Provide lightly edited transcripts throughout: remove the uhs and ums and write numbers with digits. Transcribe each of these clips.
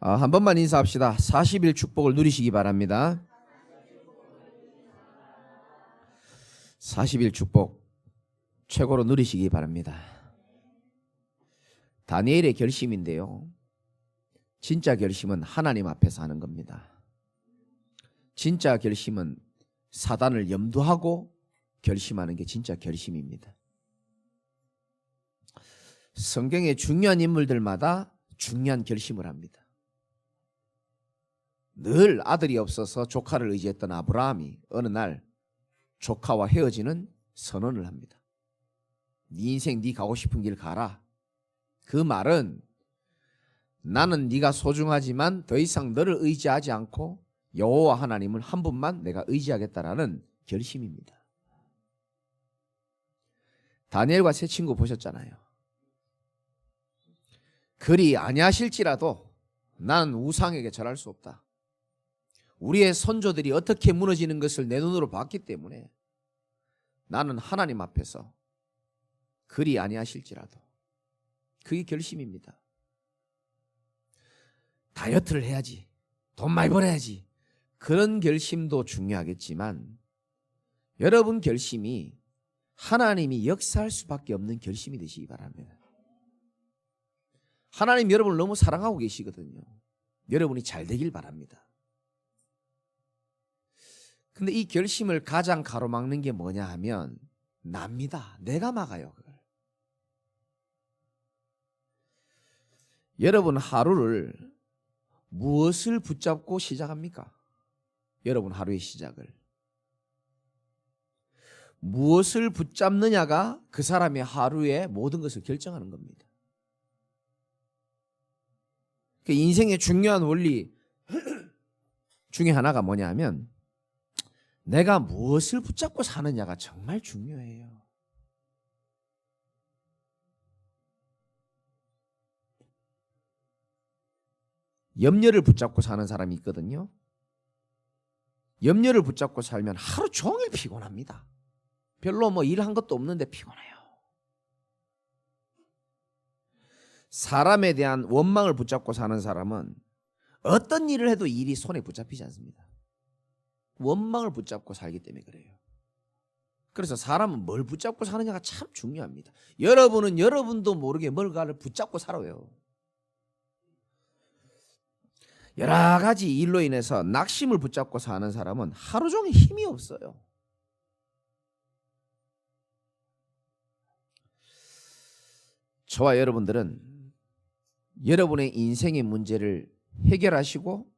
한 번만 인사합시다. 40일 축복을 누리시기 바랍니다. 40일 축복 최고로 누리시기 바랍니다. 다니엘의 결심인데요. 진짜 결심은 하나님 앞에서 하는 겁니다. 진짜 결심은 사단을 염두하고 결심하는 게 진짜 결심입니다. 성경의 중요한 인물들마다 중요한 결심을 합니다. 늘 아들이 없어서 조카를 의지했던 아브라함이 어느 날 조카와 헤어지는 선언을 합니다. 네 인생 네 가고 싶은 길 가라. 그 말은 나는 네가 소중하지만 더 이상 너를 의지하지 않고 여호와 하나님을 한 분만 내가 의지하겠다라는 결심입니다. 다니엘과 세 친구 보셨잖아요. 그리 아니하실지라도 나는 우상에게 절할 수 없다. 우리의 선조들이 어떻게 무너지는 것을 내 눈으로 봤기 때문에 나는 하나님 앞에서 그리 아니하실지라도, 그게 결심입니다. 다이어트를 해야지, 돈 많이 벌어야지, 그런 결심도 중요하겠지만 여러분 결심이 하나님이 역사할 수밖에 없는 결심이 되시기 바랍니다. 하나님 여러분을 너무 사랑하고 계시거든요. 여러분이 잘 되길 바랍니다. 근데 이 결심을 가장 가로막는 게 뭐냐 하면 납니다. 내가 막아요, 그걸. 여러분 하루를 무엇을 붙잡고 시작합니까? 여러분 하루의 시작을 무엇을 붙잡느냐가 그 사람의 하루의 모든 것을 결정하는 겁니다. 그 인생의 중요한 원리 중에 하나가 뭐냐 하면 내가 무엇을 붙잡고 사느냐가 정말 중요해요. 염려를 붙잡고 사는 사람이 있거든요. 염려를 붙잡고 살면 하루 종일 피곤합니다. 별로 뭐 일한 것도 없는데 피곤해요. 사람에 대한 원망을 붙잡고 사는 사람은 어떤 일을 해도 일이 손에 붙잡히지 않습니다. 원망을 붙잡고 살기 때문에 그래요. 그래서 사람은 뭘 붙잡고 사느냐가 참 중요합니다. 여러분은 여러분도 모르게 뭔가를 붙잡고 살아요. 여러 가지 일로 인해서 낙심을 붙잡고 사는 사람은 하루 종일 힘이 없어요. 저와 여러분들은 여러분의 인생의 문제를 해결하시고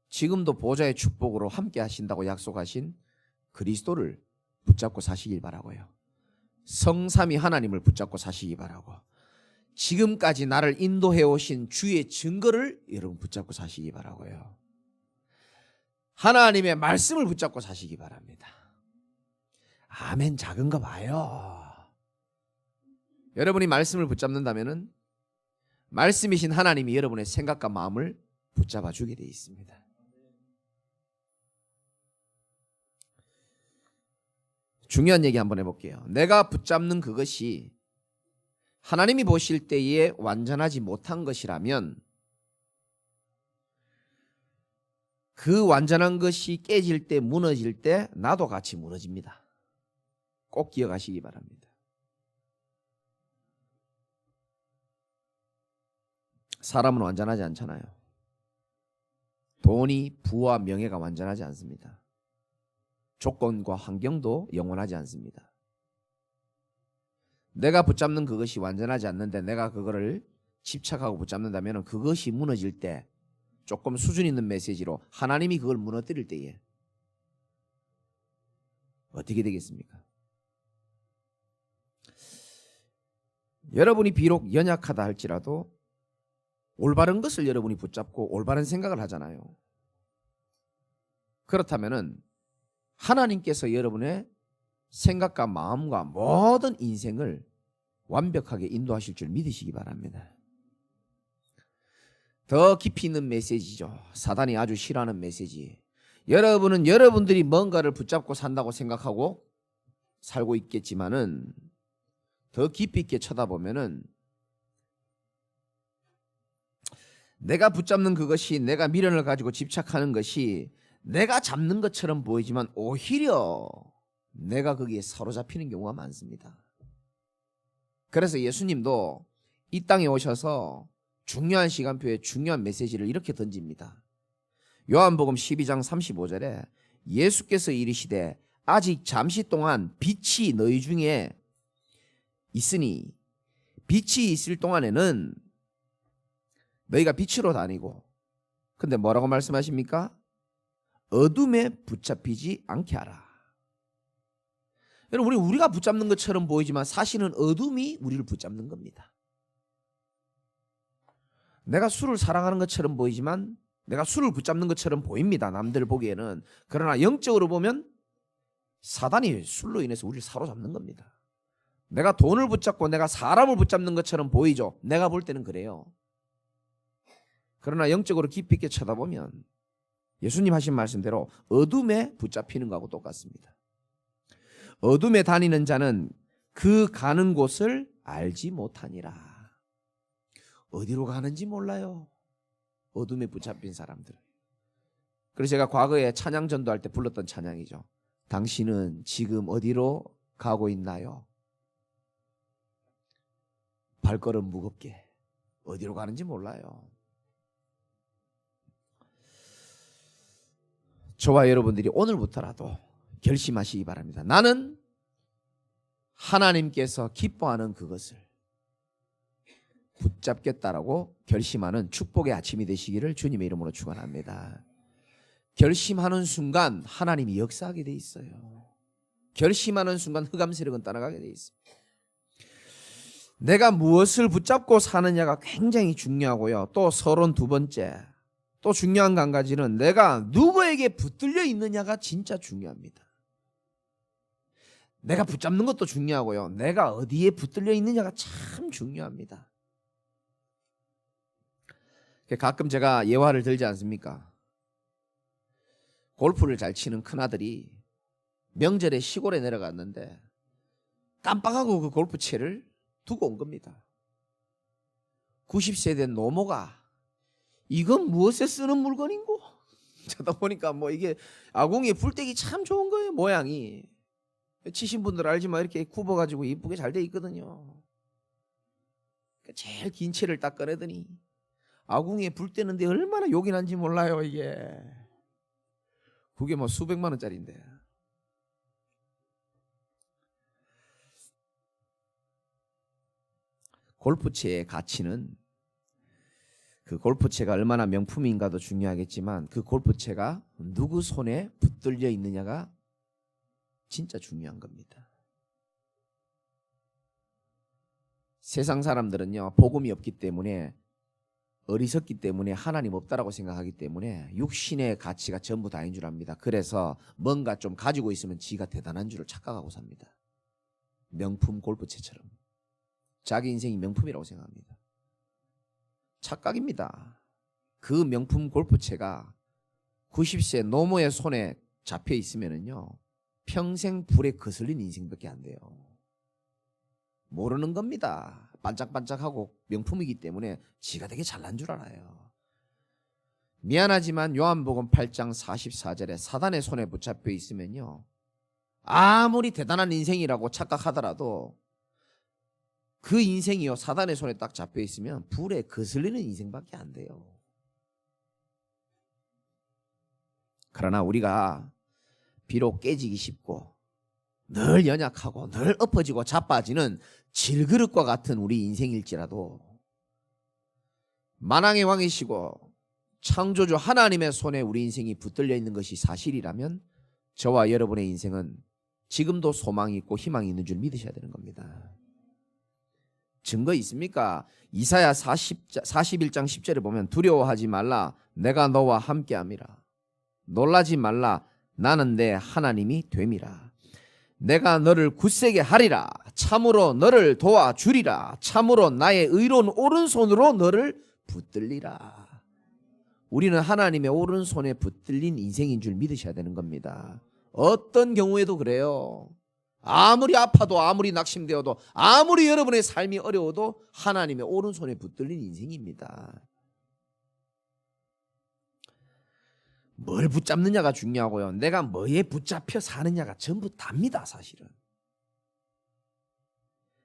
지금도 보좌의 축복으로 함께 하신다고 약속하신 그리스도를 붙잡고 사시길 바라고요. 성삼위 하나님을 붙잡고 사시기 바라고, 지금까지 나를 인도해 오신 주의 증거를 여러분 붙잡고 사시기 바라고요. 하나님의 말씀을 붙잡고 사시기 바랍니다. 아멘. 작은 거 봐요. 여러분이 말씀을 붙잡는다면은 말씀이신 하나님이 여러분의 생각과 마음을 붙잡아 주게 되어 있습니다. 중요한 얘기 한번 해볼게요. 내가 붙잡는 그것이 하나님이 보실 때에 완전하지 못한 것이라면 그 완전한 것이 깨질 때, 무너질 때 나도 같이 무너집니다. 꼭 기억하시기 바랍니다. 사람은 완전하지 않잖아요. 돈이, 부와 명예가 완전하지 않습니다. 조건과 환경도 영원하지 않습니다. 내가 붙잡는 그것이 완전하지 않는데 내가 그거를 집착하고 붙잡는다면 그것이 무너질 때, 조금 수준 있는 메시지로 하나님이 그걸 무너뜨릴 때에 어떻게 되겠습니까? 여러분이 비록 연약하다 할지라도 올바른 것을 여러분이 붙잡고 올바른 생각을 하잖아요. 그렇다면은 하나님께서 여러분의 생각과 마음과 모든 인생을 완벽하게 인도하실 줄 믿으시기 바랍니다. 더 깊이 있는 메시지죠. 사단이 아주 싫어하는 메시지. 여러분은 여러분들이 뭔가를 붙잡고 산다고 생각하고 살고 있겠지만은 더 깊이 있게 쳐다보면은 내가 붙잡는 그것이, 내가 미련을 가지고 집착하는 것이 내가 잡는 것처럼 보이지만 오히려 내가 거기에 사로잡히는 경우가 많습니다. 그래서 예수님도 이 땅에 오셔서 중요한 시간표에 중요한 메시지를 이렇게 던집니다. 요한복음 12장 35절에 예수께서 이르시되 아직 잠시 동안 빛이 너희 중에 있으니 빛이 있을 동안에는 너희가 빛으로 다니고, 근데 뭐라고 말씀하십니까? 어둠에 붙잡히지 않게 하라. 여러분, 우리가 붙잡는 것처럼 보이지만 사실은 어둠이 우리를 붙잡는 겁니다. 내가 술을 사랑하는 것처럼 보이지만 내가 술을 붙잡는 것처럼 보입니다, 남들 보기에는. 그러나 영적으로 보면 사단이 술로 인해서 우리를 사로잡는 겁니다. 내가 돈을 붙잡고 내가 사람을 붙잡는 것처럼 보이죠. 내가 볼 때는 그래요. 그러나 영적으로 깊이 있게 쳐다보면 예수님 하신 말씀대로 어둠에 붙잡히는 거하고 똑같습니다. 어둠에 다니는 자는 그 가는 곳을 알지 못하니라. 어디로 가는지 몰라요, 어둠에 붙잡힌 사람들. 그래서 제가 과거에 찬양 전도할 때 불렀던 찬양이죠. 당신은 지금 어디로 가고 있나요? 발걸음 무겁게 어디로 가는지 몰라요. 저와 여러분들이 오늘부터라도 결심하시기 바랍니다. 나는 하나님께서 기뻐하는 그것을 붙잡겠다라고 결심하는 축복의 아침이 되시기를 주님의 이름으로 축원합니다. 결심하는 순간 하나님이 역사하게 돼 있어요. 결심하는 순간 흑암 세력은 떠나가게 돼 있습니다. 내가 무엇을 붙잡고 사느냐가 굉장히 중요하고요. 또 서론 두 번째, 또 중요한 거 한 가지는 내가 누구에게 붙들려 있느냐가 진짜 중요합니다. 내가 붙잡는 것도 중요하고요. 내가 어디에 붙들려 있느냐가 참 중요합니다. 가끔 제가 예화를 들지 않습니까? 골프를 잘 치는 큰아들이 명절에 시골에 내려갔는데 깜빡하고 그 골프채를 두고 온 겁니다. 90세 된 노모가 이건 무엇에 쓰는 물건인고? 저다 보니까 뭐 이게 아궁이에 불떼기 참 좋은 거예요, 모양이. 치신 분들 알지만 이렇게 굽어가지고 이쁘게 잘 돼 있거든요. 제일 긴 채를 딱 꺼내더니 아궁이에 불 떼는데 얼마나 욕이 난지 몰라요, 이게. 그게 뭐 수백만 원짜리인데. 골프채의 가치는 그 골프채가 얼마나 명품인가도 중요하겠지만 그 골프채가 누구 손에 붙들려 있느냐가 진짜 중요한 겁니다. 세상 사람들은요, 복음이 없기 때문에, 어리석기 때문에, 하나님 없다라고 생각하기 때문에 육신의 가치가 전부 다인 줄 압니다. 그래서 뭔가 좀 가지고 있으면 지가 대단한 줄을 착각하고 삽니다. 명품 골프채처럼 자기 인생이 명품이라고 생각합니다. 착각입니다. 그 명품 골프채가 90세 노모의 손에 잡혀 있으면은요, 평생 불에 거슬린 인생밖에 안 돼요. 모르는 겁니다. 반짝반짝하고 명품이기 때문에 지가 되게 잘난 줄 알아요. 미안하지만 요한복음 8장 44절에 사단의 손에 붙잡혀 있으면요, 아무리 대단한 인생이라고 착각하더라도 그 인생이요, 사단의 손에 딱 잡혀 있으면 불에 거슬리는 인생밖에 안 돼요. 그러나 우리가 비록 깨지기 쉽고 늘 연약하고 늘 엎어지고 자빠지는 질그릇과 같은 우리 인생일지라도 만왕의 왕이시고 창조주 하나님의 손에 우리 인생이 붙들려 있는 것이 사실이라면 저와 여러분의 인생은 지금도 소망이 있고 희망이 있는 줄 믿으셔야 되는 겁니다. 증거 있습니까? 이사야 41장 10절에 보면 두려워하지 말라, 내가 너와 함께함이라. 놀라지 말라, 나는 내 하나님이 됨이라. 내가 너를 굳세게 하리라. 참으로 너를 도와주리라. 참으로 나의 의로운 오른손으로 너를 붙들리라. 우리는 하나님의 오른손에 붙들린 인생인 줄 믿으셔야 되는 겁니다. 어떤 경우에도 그래요. 아무리 아파도, 아무리 낙심되어도, 아무리 여러분의 삶이 어려워도 하나님의 오른손에 붙들린 인생입니다. 뭘 붙잡느냐가 중요하고요. 내가 뭐에 붙잡혀 사느냐가 전부 답니다, 사실은.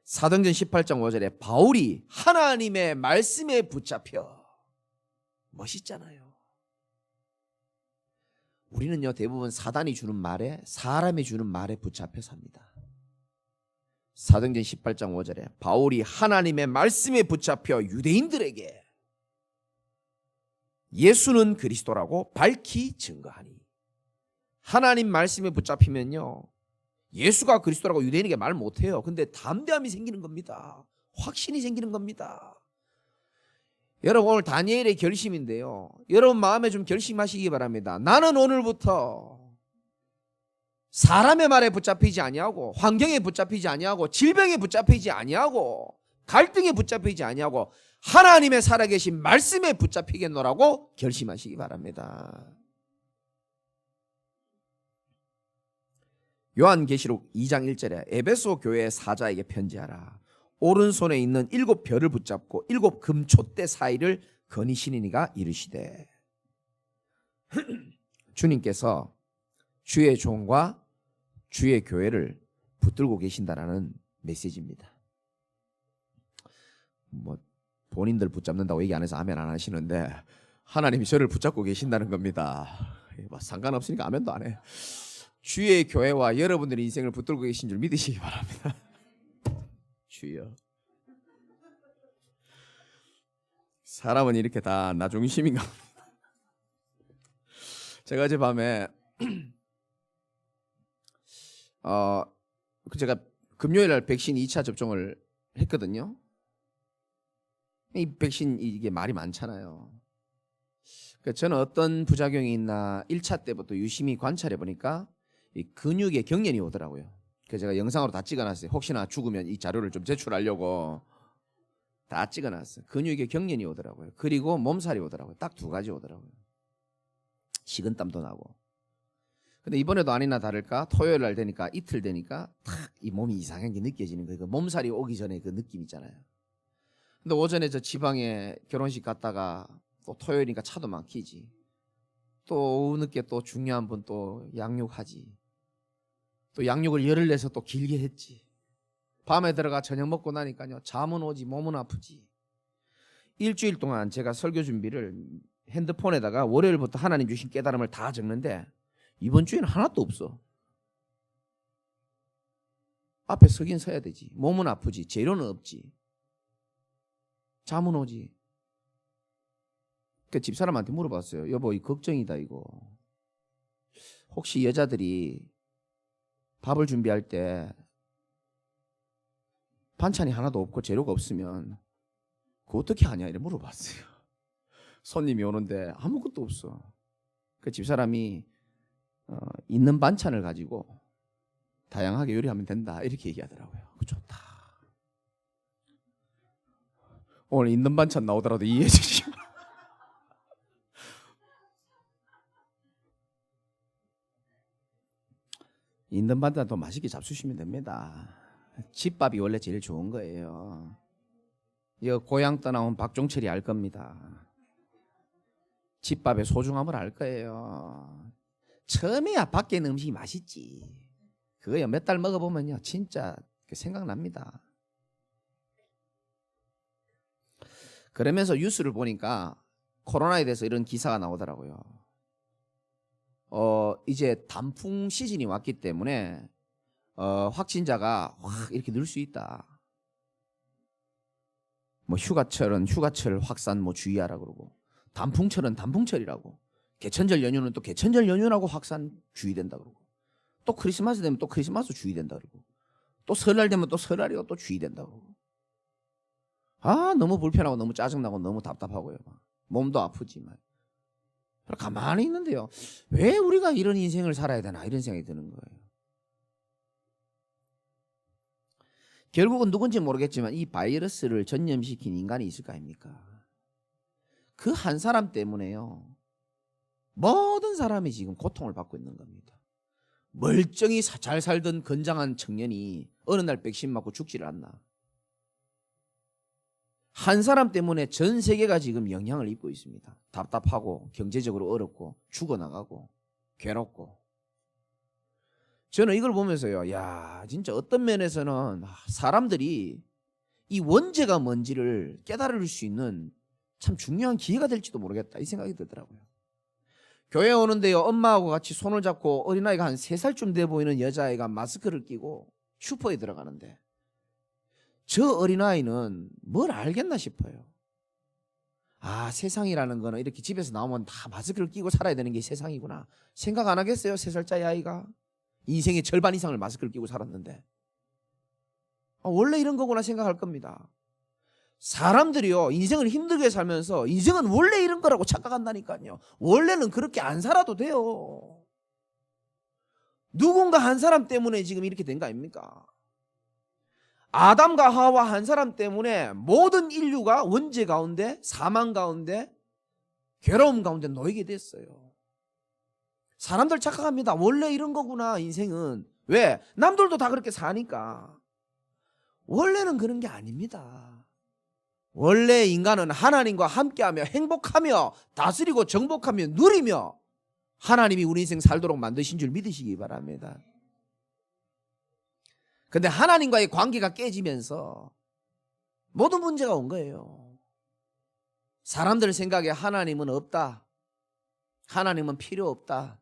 사도행전 18장 5절에 바울이 하나님의 말씀에 붙잡혀. 멋있잖아요. 우리는요, 대부분 사단이 주는 말에, 사람이 주는 말에 붙잡혀 삽니다. 사도행전 18장 5절에 바울이 하나님의 말씀에 붙잡혀 유대인들에게 예수는 그리스도라고 밝히 증거하니. 하나님 말씀에 붙잡히면요, 예수가 그리스도라고 유대인에게 말 못해요. 근데 담대함이 생기는 겁니다. 확신이 생기는 겁니다. 여러분, 오늘 다니엘의 결심인데요, 여러분 마음에 좀 결심하시기 바랍니다. 나는 오늘부터 사람의 말에 붙잡히지 아니하고, 환경에 붙잡히지 아니하고, 질병에 붙잡히지 아니하고, 갈등에 붙잡히지 아니하고 하나님의 살아계신 말씀에 붙잡히겠노라고 결심하시기 바랍니다. 요한계시록 2장 1절에 에베소 교회 사자에게 편지하라. 오른손에 있는 7별을 붙잡고 7 금촛대 사이를 거니시니가 이르시되. 주님께서 주의 종과 주의 교회를 붙들고 계신다라는 메시지입니다. 뭐 본인들 붙잡는다고 얘기 안 해서 아멘 안 하시는데 하나님이 저를 붙잡고 계신다는 겁니다. 뭐 상관없으니까 아멘도 안 해. 주의 교회와 여러분들의 인생을 붙들고 계신 줄 믿으시기 바랍니다. 주여. 사람은 이렇게 다 나 중심인가 봅니다. 제가 어젯밤에 제가 금요일 날 백신 2차 접종을 했거든요. 이 백신 이게 말이 많잖아요. 그러니까 저는 어떤 부작용이 있나 1차 때부터 유심히 관찰해 보니까 이 근육에 경련이 오더라고요. 그래서 제가 영상으로 다 찍어놨어요. 혹시나 죽으면 이 자료를 좀 제출하려고 다 찍어놨어요. 근육에 경련이 오더라고요. 그리고 몸살이 오더라고요. 딱 2가지 오더라고요. 식은땀도 나고. 근데 이번에도 아니나 다를까 토요일 날 되니까 이틀 되니까 탁 이 몸이 이상한 게 느껴지는 거예요. 그 몸살이 오기 전에 그 느낌 있잖아요. 근데 오전에 저 지방에 결혼식 갔다가 또 토요일이니까 차도 막히지. 또 오후 늦게 또 중요한 분 또 양육하지. 또 양육을 열을 내서 또 길게 했지. 밤에 들어가 저녁 먹고 나니까요, 잠은 오지 몸은 아프지. 일주일 동안 제가 설교 준비를 핸드폰에다가 월요일부터 하나님 주신 깨달음을 다 적는데 이번 주에는 하나도 없어. 앞에 서긴 서야 되지. 몸은 아프지. 재료는 없지. 잠은 오지. 그 집사람한테 물어봤어요. 여보, 이 걱정이다 이거. 혹시 여자들이 밥을 준비할 때 반찬이 하나도 없고 재료가 없으면 그거 어떻게 하냐 이래 물어봤어요. 손님이 오는데 아무것도 없어. 그 집사람이 있는 반찬을 가지고 다양하게 요리하면 된다 이렇게 얘기하더라고요. 좋다. 오늘 있는 반찬 나오더라도 이해해 주시고. 있는 반찬 더 맛있게 잡수시면 됩니다. 집밥이 원래 제일 좋은 거예요. 이거 고향 떠나온 박종철이 알 겁니다. 집밥의 소중함을 알 거예요. 처음에야 밖에 있는 음식이 맛있지. 그거요 몇 달 먹어보면요 진짜 생각납니다. 그러면서 뉴스를 보니까 코로나에 대해서 이런 기사가 나오더라고요. 이제 단풍 시즌이 왔기 때문에 확진자가 확 이렇게 늘 수 있다. 뭐 휴가철은 휴가철 확산 뭐 주의하라 그러고, 단풍철은 단풍철이라고, 개천절 연휴는 또 개천절 연휴라고 확산 주의된다 그러고, 또 크리스마스 되면 또 크리스마스 주의된다 그러고, 또 설날 되면 또 설날이고 또 주의된다 그러고. 아, 너무 불편하고 너무 짜증나고 너무 답답하고요. 몸도 아프지만. 가만히 있는데요, 왜 우리가 이런 인생을 살아야 되나 이런 생각이 드는 거예요. 결국은 누군지 모르겠지만 이 바이러스를 전염시킨 인간이 있을 거 아닙니까? 그 한 사람 때문에요 모든 사람이 지금 고통을 받고 있는 겁니다. 멀쩡히 잘 살던 건장한 청년이 어느 날 백신 맞고 죽지를 않나. 한 사람 때문에 전 세계가 지금 영향을 입고 있습니다. 답답하고 경제적으로 어렵고 죽어나가고 괴롭고. 저는 이걸 보면서요, 야, 진짜 어떤 면에서는 사람들이 이 원죄가 뭔지를 깨달을 수 있는 참 중요한 기회가 될지도 모르겠다, 이 생각이 들더라고요. 교회 오는데요, 엄마하고 같이 손을 잡고 어린아이가 한 3살쯤 돼 보이는 여자아이가 마스크를 끼고 슈퍼에 들어가는데 저 어린아이는 뭘 알겠나 싶어요. 아, 세상이라는 거는 이렇게 집에서 나오면 다 마스크를 끼고 살아야 되는 게 세상이구나. 생각 안 하겠어요? 3살짜리 아이가 인생의 절반 이상을 마스크를 끼고 살았는데. 원래 이런 거구나 생각할 겁니다. 사람들이요, 인생을 힘들게 살면서 인생은 원래 이런 거라고 착각한다니까요. 원래는 그렇게 안 살아도 돼요. 누군가 한 사람 때문에 지금 이렇게 된 거 아닙니까? 아담과 하와 한 사람 때문에 모든 인류가 원죄 가운데, 사망 가운데, 괴로움 가운데 놓이게 됐어요. 사람들 착각합니다. 원래 이런 거구나, 인생은. 왜? 남들도 다 그렇게 사니까. 원래는 그런 게 아닙니다. 원래 인간은 하나님과 함께하며 행복하며 다스리고 정복하며 누리며 하나님이 우리 인생 살도록 만드신 줄 믿으시기 바랍니다. 근데 하나님과의 관계가 깨지면서 모든 문제가 온 거예요. 사람들 생각에 하나님은 없다. 하나님은 필요 없다.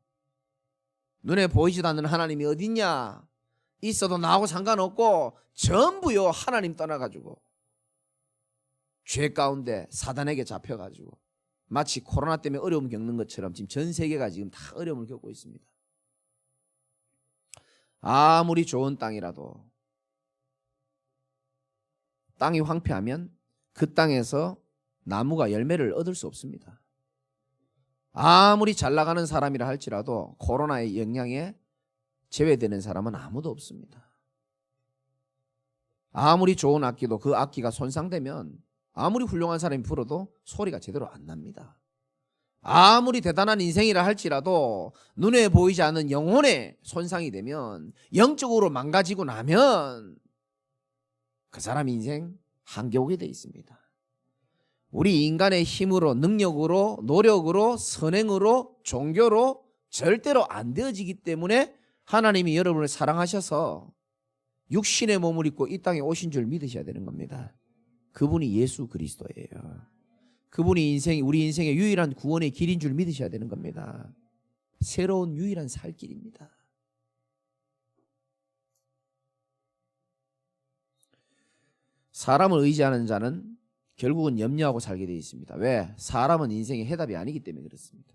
눈에 보이지도 않는 하나님이 어딨냐? 있어도 나하고 상관없고 전부요 하나님 떠나가지고 죄 가운데 사단에게 잡혀가지고 마치 코로나 때문에 어려움 겪는 것처럼 지금 전 세계가 지금 다 어려움을 겪고 있습니다. 아무리 좋은 땅이라도 땅이 황폐하면 그 땅에서 나무가 열매를 얻을 수 없습니다. 아무리 잘 나가는 사람이라 할지라도 코로나의 영향에 제외되는 사람은 아무도 없습니다. 아무리 좋은 악기도 그 악기가 손상되면 아무리 훌륭한 사람이 불어도 소리가 제대로 안 납니다. 아무리 대단한 인생이라 할지라도 눈에 보이지 않는 영혼에 손상이 되면, 영적으로 망가지고 나면 그 사람 인생 한계 오게 돼 있습니다. 우리 인간의 힘으로, 능력으로, 노력으로, 선행으로, 종교로 절대로 안 되어지기 때문에 하나님이 여러분을 사랑하셔서 육신의 몸을 입고 이 땅에 오신 줄 믿으셔야 되는 겁니다. 그분이 예수 그리스도예요. 그분이 우리 인생의 유일한 구원의 길인 줄 믿으셔야 되는 겁니다. 새로운 유일한 살 길입니다. 사람을 의지하는 자는 결국은 염려하고 살게 되어 있습니다. 왜? 사람은 인생의 해답이 아니기 때문에 그렇습니다.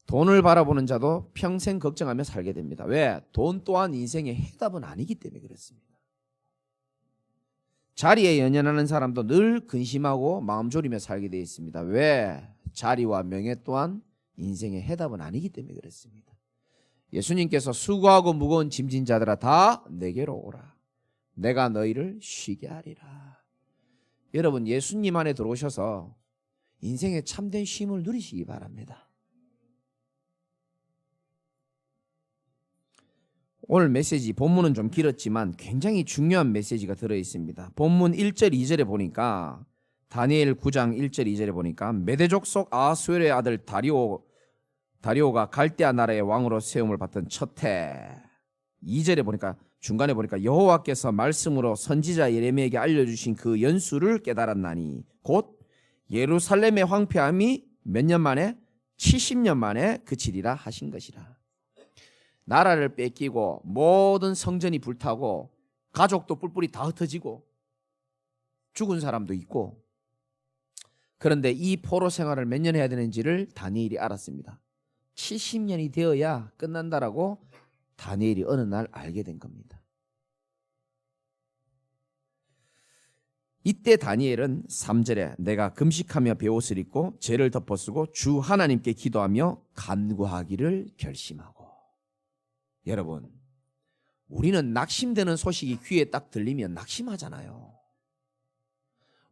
돈을 바라보는 자도 평생 걱정하며 살게 됩니다. 왜? 돈 또한 인생의 해답은 아니기 때문에 그렇습니다. 자리에 연연하는 사람도 늘 근심하고 마음 졸이며 살게 되어 있습니다. 왜? 자리와 명예 또한 인생의 해답은 아니기 때문에 그렇습니다. 예수님께서 수고하고 무거운 짐진 자들아 다 내게로 오라. 내가 너희를 쉬게 하리라. 여러분, 예수님 안에 들어오셔서 인생의 참된 쉼을 누리시기 바랍니다. 오늘 메시지 본문은 좀 길었지만 굉장히 중요한 메시지가 들어있습니다. 본문 1절 2절에 보니까, 다니엘 9장 1절 2절에 보니까 메대족 속 아하수엘의 아들 다리오가 갈대아 나라의 왕으로 세움을 받던 첫 해, 2절에 보니까, 중간에 보니까 여호와께서 말씀으로 선지자 예레미야에게 알려주신 그 연수를 깨달았나니 곧 예루살렘의 황폐함이 몇 년 만에? 70년 만에 그치리라 하신 것이라. 나라를 뺏기고 모든 성전이 불타고 가족도 뿔뿔이 다 흩어지고 죽은 사람도 있고, 그런데 이 포로 생활을 몇 년 해야 되는지를 다니엘이 알았습니다. 70년이 되어야 끝난다라고 다니엘이 어느 날 알게 된 겁니다. 이때 다니엘은 3절에 내가 금식하며 베옷을 입고 죄를 덮어쓰고 주 하나님께 기도하며 간구하기를 결심하고. 여러분, 우리는 낙심되는 소식이 귀에 딱 들리면 낙심하잖아요.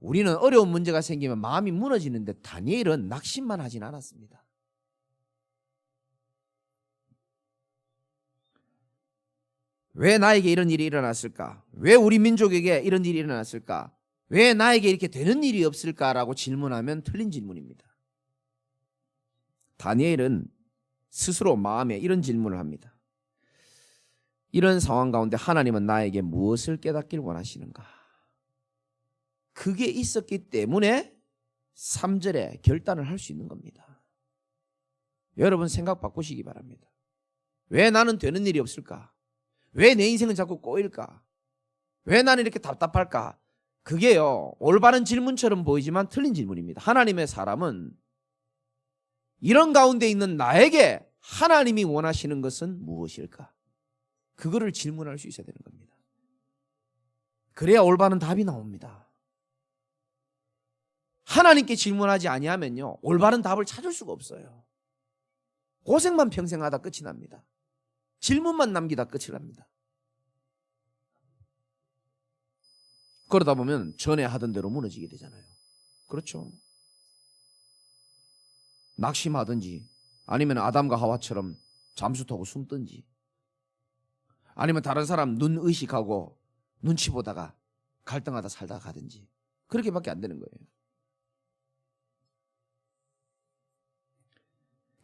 우리는 어려운 문제가 생기면 마음이 무너지는데 다니엘은 낙심만 하진 않았습니다. 왜 나에게 이런 일이 일어났을까? 왜 우리 민족에게 이런 일이 일어났을까? 왜 나에게 이렇게 되는 일이 없을까라고 질문하면 틀린 질문입니다. 다니엘은 스스로 마음에 이런 질문을 합니다. 이런 상황 가운데 하나님은 나에게 무엇을 깨닫길 원하시는가? 그게 있었기 때문에 3절에 결단을 할 수 있는 겁니다. 여러분 생각 바꾸시기 바랍니다. 왜 나는 되는 일이 없을까? 왜 내 인생은 자꾸 꼬일까? 왜 나는 이렇게 답답할까? 그게요, 올바른 질문처럼 보이지만 틀린 질문입니다. 하나님의 사람은 이런 가운데 있는 나에게 하나님이 원하시는 것은 무엇일까? 그거를 질문할 수 있어야 되는 겁니다. 그래야 올바른 답이 나옵니다. 하나님께 질문하지 아니하면요, 올바른 답을 찾을 수가 없어요. 고생만 평생 하다 끝이 납니다. 질문만 남기다 끝이 납니다. 그러다 보면 전에 하던 대로 무너지게 되잖아요. 그렇죠? 낙심하든지 아니면 아담과 하와처럼 잠수 타고 숨든지 아니면 다른 사람 눈 의식하고 눈치 보다가 갈등하다 살다가 가든지 그렇게밖에 안 되는 거예요.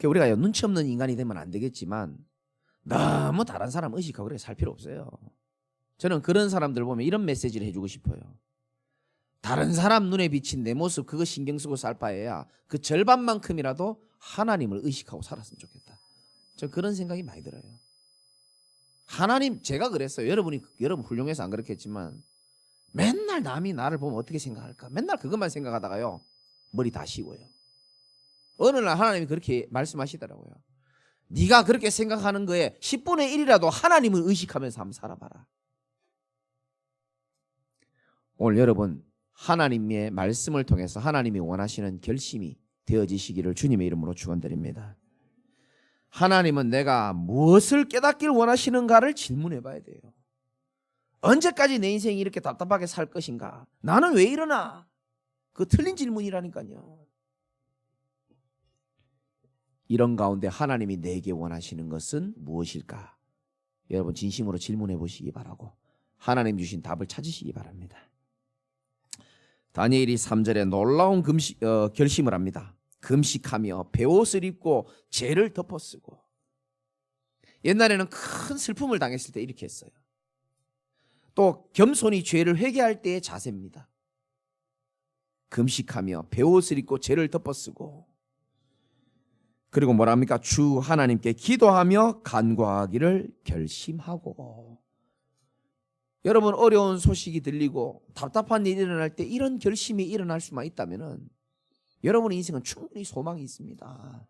우리가 눈치 없는 인간이 되면 안 되겠지만 너무 다른 사람 의식하고 그렇게 살 필요 없어요. 저는 그런 사람들 보면 이런 메시지를 해주고 싶어요. 다른 사람 눈에 비친 내 모습 그거 신경 쓰고 살 바에야 그 절반만큼이라도 하나님을 의식하고 살았으면 좋겠다. 저 그런 생각이 많이 들어요. 하나님, 제가 그랬어요. 여러분 훌륭해서 안 그렇겠지만 맨날 남이 나를 보면 어떻게 생각할까? 맨날 그것만 생각하다가요 머리 다 쉬고요. 어느 날 하나님이 그렇게 말씀하시더라고요. 네가 그렇게 생각하는 거에 10분의 1이라도 하나님을 의식하면서 한번 살아봐라. 오늘 여러분 하나님의 말씀을 통해서 하나님이 원하시는 결심이 되어지시기를 주님의 이름으로 축원드립니다. 하나님은 내가 무엇을 깨닫길 원하시는가를 질문해 봐야 돼요. 언제까지 내 인생이 이렇게 답답하게 살 것인가? 나는 왜 이러나? 그 틀린 질문이라니까요. 이런 가운데 하나님이 내게 원하시는 것은 무엇일까? 여러분 진심으로 질문해 보시기 바라고 하나님 주신 답을 찾으시기 바랍니다. 다니엘이 3절에 놀라운 결심을 합니다. 금식하며 베옷을 입고 죄를 덮어쓰고. 옛날에는 큰 슬픔을 당했을 때 이렇게 했어요. 또 겸손히 죄를 회개할 때의 자세입니다. 금식하며 베옷을 입고 죄를 덮어쓰고, 그리고 뭐랍니까? 주 하나님께 기도하며 간구하기를 결심하고. 여러분 어려운 소식이 들리고 답답한 일이 일어날 때 이런 결심이 일어날 수만 있다면 여러분의 인생은 충분히 소망이 있습니다.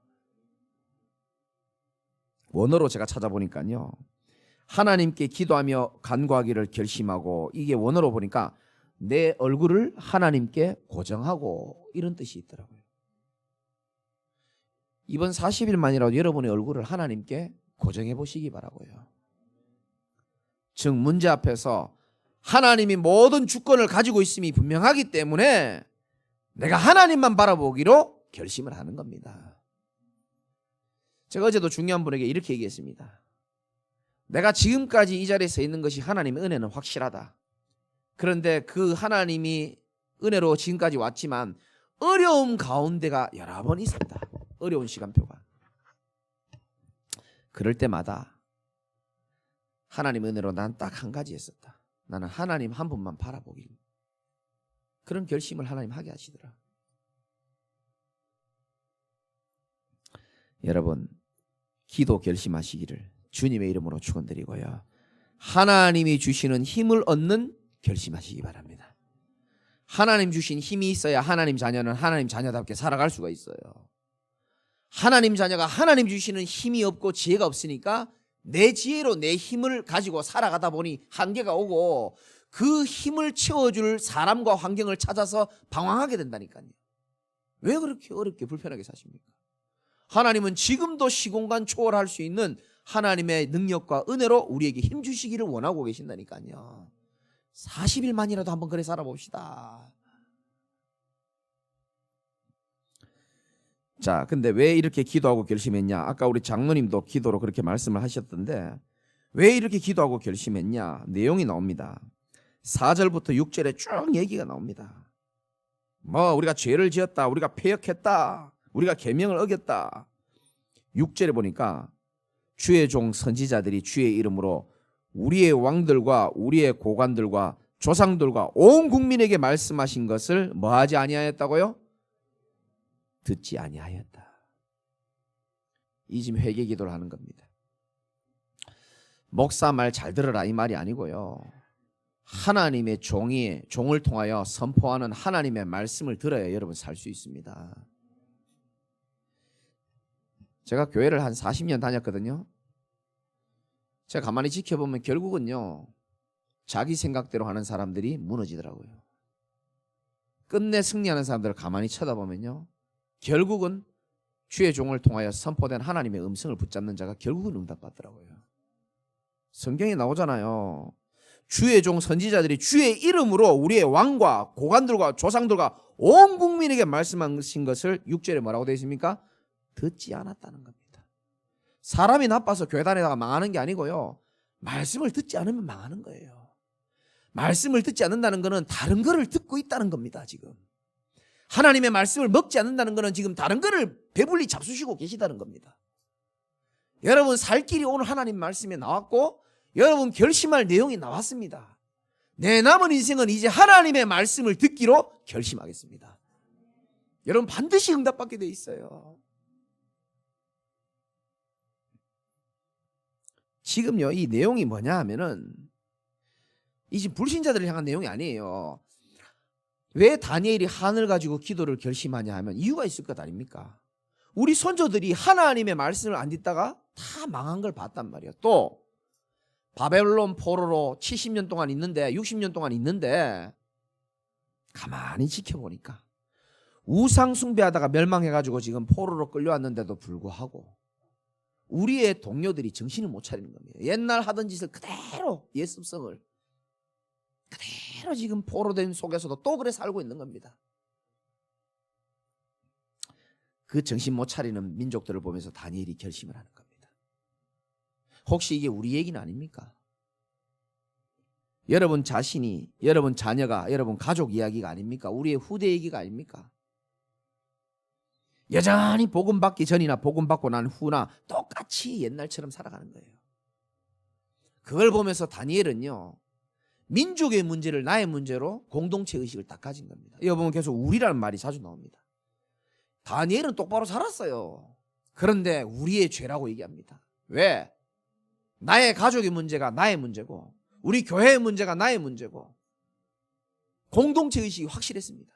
원어로 제가 찾아보니까요, 하나님께 기도하며 간구하기를 결심하고, 이게 원어로 보니까 내 얼굴을 하나님께 고정하고 이런 뜻이 있더라고요. 이번 40일만이라도 여러분의 얼굴을 하나님께 고정해 보시기 바라고요. 즉 문제 앞에서 하나님이 모든 주권을 가지고 있음이 분명하기 때문에 내가 하나님만 바라보기로 결심을 하는 겁니다. 제가 어제도 중요한 분에게 이렇게 얘기했습니다. 내가 지금까지 이 자리에 서 있는 것이 하나님의 은혜는 확실하다. 그런데 그 하나님이 은혜로 지금까지 왔지만 어려움 가운데가 여러 번 있었다. 어려운 시간표가. 그럴 때마다 하나님 은혜로 난 딱 한 가지 했었다. 나는 하나님 한 분만 바라보길. 그런 결심을 하나님 하게 하시더라. 여러분 기도 결심하시기를 주님의 이름으로 축원드리고요. 하나님이 주시는 힘을 얻는 결심하시기 바랍니다. 하나님 주신 힘이 있어야 하나님 자녀는 하나님 자녀답게 살아갈 수가 있어요. 하나님 자녀가 하나님 주시는 힘이 없고 지혜가 없으니까 내 지혜로 내 힘을 가지고 살아가다 보니 한계가 오고 그 힘을 채워줄 사람과 환경을 찾아서 방황하게 된다니까요. 왜 그렇게 어렵게 불편하게 사십니까? 하나님은 지금도 시공간 초월할 수 있는 하나님의 능력과 은혜로 우리에게 힘 주시기를 원하고 계신다니까요. 40일만이라도 한번 그래 살아봅시다. 자, 근데 왜 이렇게 기도하고 결심했냐? 아까 우리 장로님도 기도로 그렇게 말씀을 하셨던데 왜 이렇게 기도하고 결심했냐? 내용이 나옵니다. 4절부터 6절에 쭉 얘기가 나옵니다. 우리가 죄를 지었다, 우리가 패역했다, 우리가 계명을 어겼다. 6절에 보니까 주의 종 선지자들이 주의 이름으로 우리의 왕들과 우리의 고관들과 조상들과 온 국민에게 말씀하신 것을 뭐하지 아니하였다고요? 듣지 아니하였다. 이 지금 회개 기도를 하는 겁니다. 목사 말 잘 들으라 이 말이 아니고요. 하나님의 종을 통하여 선포하는 하나님의 말씀을 들어야 여러분 살 수 있습니다. 제가 교회를 한 40년 다녔거든요. 제가 가만히 지켜보면 결국은요, 자기 생각대로 하는 사람들이 무너지더라고요. 끝내 승리하는 사람들을 가만히 쳐다보면요, 결국은 주의 종을 통하여 선포된 하나님의 음성을 붙잡는 자가 결국은 응답받더라고요. 성경에 나오잖아요. 주의 종 선지자들이 주의 이름으로 우리의 왕과 고관들과 조상들과 온 국민에게 말씀하신 것을 6절에 뭐라고 되어 있습니까? 듣지 않았다는 겁니다. 사람이 나빠서 교회다니다가 망하는 게 아니고요, 말씀을 듣지 않으면 망하는 거예요. 말씀을 듣지 않는다는 것은 다른 거를 듣고 있다는 겁니다. 지금 하나님의 말씀을 먹지 않는다는 것은 지금 다른 거를 배불리 잡수시고 계시다는 겁니다. 여러분 살 길이 오늘 하나님 말씀에 나왔고 여러분 결심할 내용이 나왔습니다. 내 남은 인생은 이제 하나님의 말씀을 듣기로 결심하겠습니다. 여러분 반드시 응답받게 돼 있어요. 지금요, 이 내용이 뭐냐 하면은 이 지금 불신자들을 향한 내용이 아니에요. 왜 다니엘이 한을 가지고 기도를 결심하냐 하면 이유가 있을 것 아닙니까? 우리 선조들이 하나님의 말씀을 안 듣다가 다 망한 걸 봤단 말이에요. 또 바벨론 포로로 70년 동안 있는데 60년 동안 있는데 가만히 지켜보니까 우상 숭배하다가 멸망해가지고 지금 포로로 끌려왔는데도 불구하고 우리의 동료들이 정신을 못 차리는 겁니다. 옛날 하던 짓을 그대로 옛 습성을 그대로 지금 포로된 속에서도 또 그래 살고 있는 겁니다. 그 정신 못 차리는 민족들을 보면서 다니엘이 결심을 하는 겁니다. 혹시 이게 우리 얘기는 아닙니까? 여러분 자신이, 여러분 자녀가, 여러분 가족 이야기가 아닙니까? 우리의 후대 얘기가 아닙니까? 여전히 복음 받기 전이나 복음 받고 난 후나 똑같이 옛날처럼 살아가는 거예요. 그걸 보면서 다니엘은요, 민족의 문제를 나의 문제로 공동체 의식을 딱 가진 겁니다. 이거 보면 계속 우리라는 말이 자주 나옵니다. 다니엘은 똑바로 살았어요. 그런데 우리의 죄라고 얘기합니다. 왜? 나의 가족의 문제가 나의 문제고 우리 교회의 문제가 나의 문제고 공동체 의식이 확실했습니다.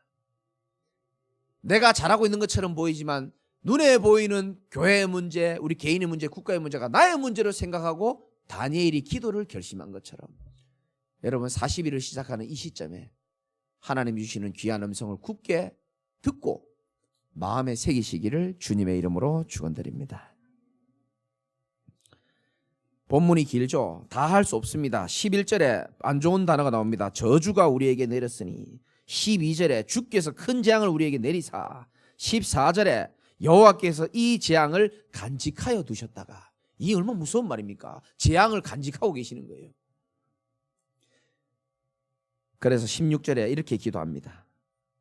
내가 잘하고 있는 것처럼 보이지만 눈에 보이는 교회의 문제, 우리 개인의 문제, 국가의 문제가 나의 문제로 생각하고 다니엘이 기도를 결심한 것처럼 여러분 40일을 시작하는 이 시점에 하나님이 주시는 귀한 음성을 굳게 듣고 마음에 새기시기를 주님의 이름으로 축원드립니다. 본문이 길죠. 다 할 수 없습니다. 11절에 안 좋은 단어가 나옵니다. 저주가 우리에게 내렸으니. 12절에 주께서 큰 재앙을 우리에게 내리사. 14절에 여호와께서 이 재앙을 간직하여 두셨다가. 이 얼마나 무서운 말입니까? 재앙을 간직하고 계시는 거예요. 그래서 16절에 이렇게 기도합니다.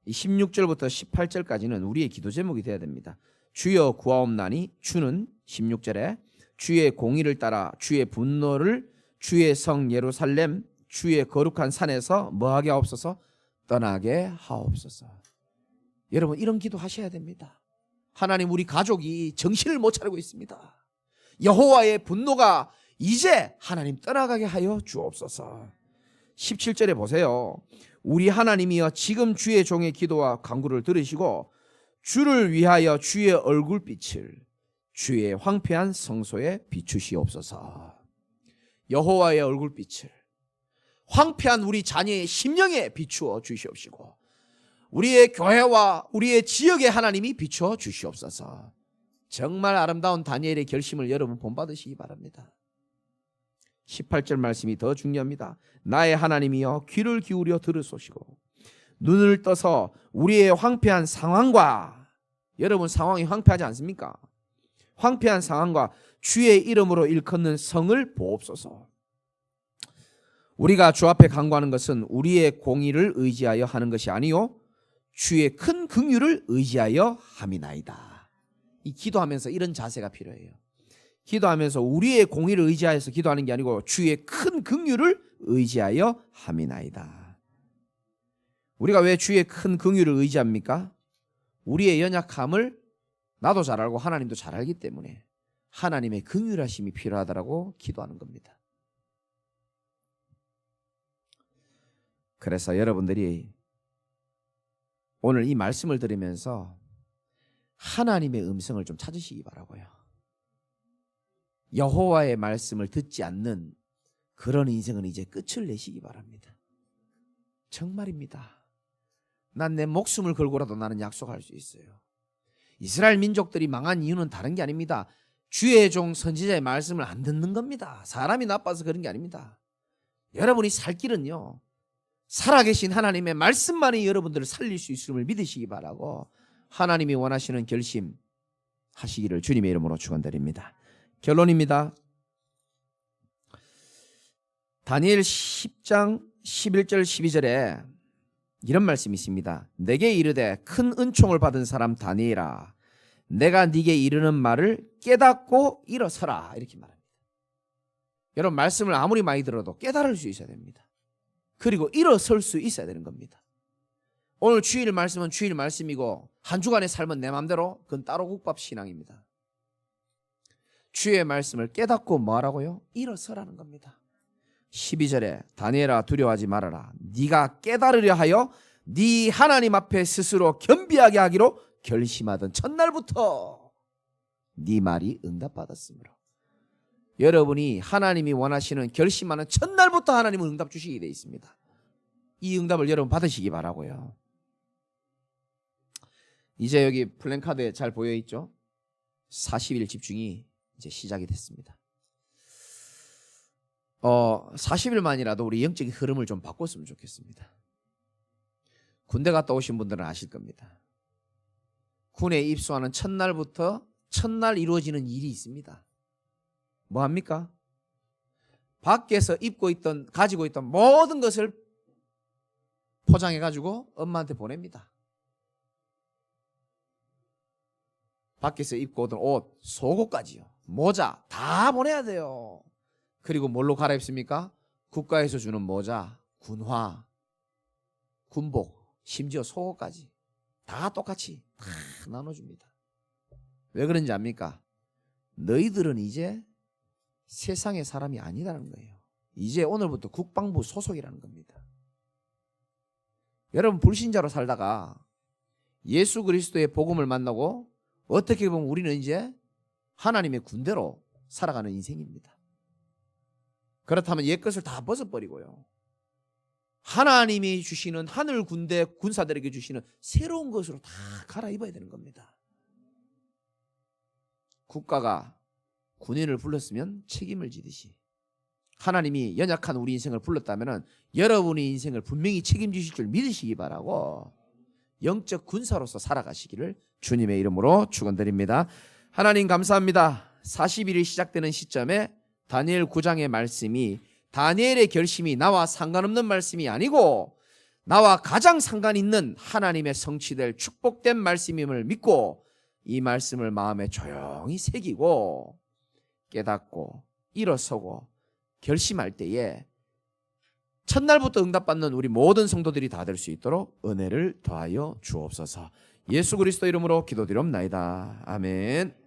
이 16절부터 18절까지는 우리의 기도 제목이 되어야 됩니다. 주여 구하옵나니 주는 16절에 주의 공의를 따라 주의 분노를 주의 성 예루살렘 주의 거룩한 산에서 뭐하게 하옵소서? 떠나게 하옵소서. 여러분 이런 기도 하셔야 됩니다. 하나님 우리 가족이 정신을 못 차리고 있습니다. 여호와의 분노가 이제 하나님 떠나가게 하여 주옵소서. 17절에 보세요. 우리 하나님이여 지금 주의 종의 기도와 간구를 들으시고 주를 위하여 주의 얼굴빛을 주의 황폐한 성소에 비추시옵소서. 여호와의 얼굴빛을 황폐한 우리 자녀의 심령에 비추어 주시옵시고 우리의 교회와 우리의 지역의 하나님이 비추어 주시옵소서. 정말 아름다운 다니엘의 결심을 여러분 본받으시기 바랍니다. 18절 말씀이 더 중요합니다. 나의 하나님이여 귀를 기울여 들으소시고 눈을 떠서 우리의 황폐한 상황과 여러분 상황이 황폐하지 않습니까? 황폐한 상황과 주의 이름으로 일컫는 성을 보옵소서. 우리가 주 앞에 간구하는 것은 우리의 공의를 의지하여 하는 것이 아니요 주의 큰 긍휼을 의지하여 함이나이다. 이 기도하면서 이런 자세가 필요해요. 기도하면서 우리의 공의를 의지하여서 기도하는 게 아니고 주의 큰 긍휼을 의지하여 함이나이다. 우리가 왜 주의 큰 긍휼을 의지합니까? 우리의 연약함을 나도 잘 알고 하나님도 잘 알기 때문에 하나님의 긍휼하심이 필요하다라고 기도하는 겁니다. 그래서 여러분들이 오늘 이 말씀을 들으면서 하나님의 음성을 좀 찾으시기 바라고요. 여호와의 말씀을 듣지 않는 그런 인생은 이제 끝을 내시기 바랍니다. 정말입니다. 난 내 목숨을 걸고라도 나는 약속할 수 있어요. 이스라엘 민족들이 망한 이유는 다른 게 아닙니다. 주의 종 선지자의 말씀을 안 듣는 겁니다. 사람이 나빠서 그런 게 아닙니다. 여러분이 살 길은요, 살아계신 하나님의 말씀만이 여러분들을 살릴 수 있음을 믿으시기 바라고 하나님이 원하시는 결심 하시기를 주님의 이름으로 축원드립니다. 결론입니다. 다니엘 10장 11절 12절에 이런 말씀이 있습니다. 내게 이르되 큰 은총을 받은 사람 다니엘아, 내가 네게 이르는 말을 깨닫고 일어서라, 이렇게 말합니다. 여러분, 말씀을 아무리 많이 들어도 깨달을 수 있어야 됩니다. 그리고 일어설 수 있어야 되는 겁니다. 오늘 주일 말씀은 주일 말씀이고 한 주간의 삶은 내 마음대로, 그건 따로 국밥 신앙입니다. 주의 말씀을 깨닫고 뭐 하라고요? 일어서라는 겁니다. 12절에 다니엘아 두려워하지 말아라. 네가 깨달으려 하여 네 하나님 앞에 스스로 겸비하게 하기로 결심하던 첫날부터 네 말이 응답받았으므로. 여러분이 하나님이 원하시는 결심하는 첫날부터 하나님은 응답 주시게 되어 있습니다. 이 응답을 여러분 받으시기 바라고요. 이제 여기 플랜카드에 잘 보여있죠? 40일 집중이 이제 시작이 됐습니다. 40일만이라도 우리 영적인 흐름을 좀 바꿨으면 좋겠습니다. 군대 갔다 오신 분들은 아실 겁니다. 군에 입소하는 첫날부터 첫날 이루어지는 일이 있습니다. 뭐 합니까? 밖에서 가지고 있던 모든 것을 포장해가지고 엄마한테 보냅니다. 밖에서 입고 오던 옷, 속옷까지요, 모자 다 보내야 돼요. 그리고 뭘로 갈아입습니까? 국가에서 주는 모자, 군화, 군복, 심지어 속옷까지 다 똑같이 다 나눠줍니다. 왜 그런지 압니까? 너희들은 이제 세상의 사람이 아니라는 거예요. 이제 오늘부터 국방부 소속이라는 겁니다. 여러분, 불신자로 살다가 예수 그리스도의 복음을 만나고 어떻게 보면 우리는 이제 하나님의 군대로 살아가는 인생입니다. 그렇다면 옛것을 다 벗어버리고요, 하나님이 주시는 하늘 군대 군사들에게 주시는 새로운 것으로 다 갈아입어야 되는 겁니다. 국가가 군인을 불렀으면 책임을 지듯이 하나님이 연약한 우리 인생을 불렀다면 여러분의 인생을 분명히 책임지실 줄 믿으시기 바라고 영적 군사로서 살아가시기를 주님의 이름으로 축원드립니다. 하나님 감사합니다. 40일이 시작되는 시점에 다니엘 9장의 말씀이 다니엘의 결심이 나와 상관없는 말씀이 아니고 나와 가장 상관 있는 하나님의 성취될 축복된 말씀임을 믿고 이 말씀을 마음에 조용히 새기고 깨닫고 일어서고 결심할 때에 첫날부터 응답받는 우리 모든 성도들이 다 될 수 있도록 은혜를 더하여 주옵소서. 예수 그리스도 이름으로 기도드리옵나이다. 아멘.